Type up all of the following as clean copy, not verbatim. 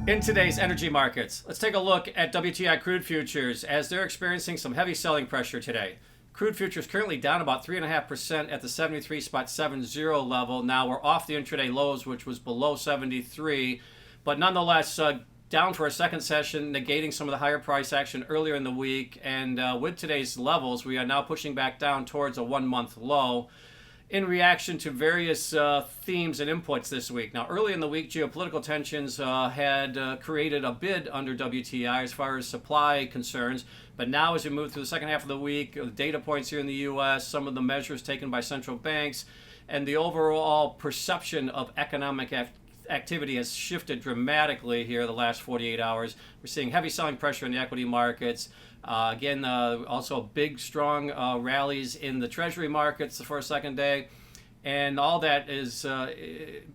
In today's energy markets, let's take a look at WTI crude futures as they're experiencing some heavy selling pressure today. Crude futures currently down about 3.5% at the 73.70 level. Now we're off the intraday lows, which was below 73, but nonetheless down for a second session, negating some of the higher price action earlier in the week. And with today's levels, we are now pushing back down towards a 1-month low in reaction to various themes and inputs this week. Now, early in the week, geopolitical tensions had created a bid under WTI as far as supply concerns. But now, as we move through the second half of the week, the data points here in the U.S., some of the measures taken by central banks, and the overall perception of economic activity has shifted dramatically here the last 48 hours. We're seeing heavy selling pressure in the equity markets. Also big, strong rallies in the treasury markets for a second day. And all that is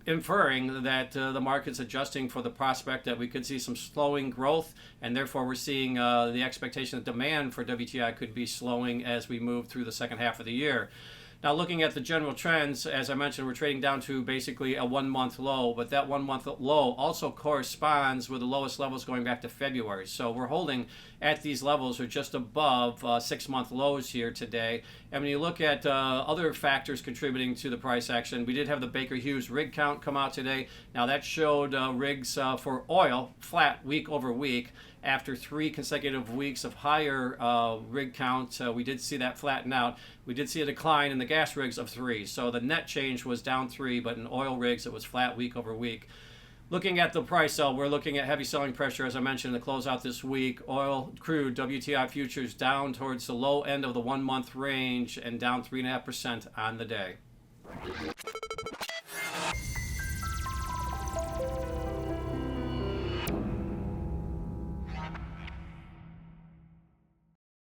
inferring that the market's adjusting for the prospect that we could see some slowing growth, and therefore we're seeing the expectation that demand for WTI could be slowing as we move through the second half of the year. Now, looking at the general trends, as I mentioned, we're trading down to basically a 1-month low, but that 1-month low also corresponds with the lowest levels going back to February. So we're holding at these levels or just above 6-month lows here today. And when you look at other factors contributing to the price action, we did have the Baker Hughes rig count come out today. Now, that showed rigs for oil flat week over week. After 3 consecutive weeks of higher rig count, we did see that flatten out. We did see a decline in the gas rigs of 3. So the net change was down 3, but in oil rigs, it was flat week over week. Looking at the price, we're looking at heavy selling pressure, as I mentioned, to close out this week. Oil, crude, WTI futures down towards the low end of the 1-month range and down 3.5% on the day.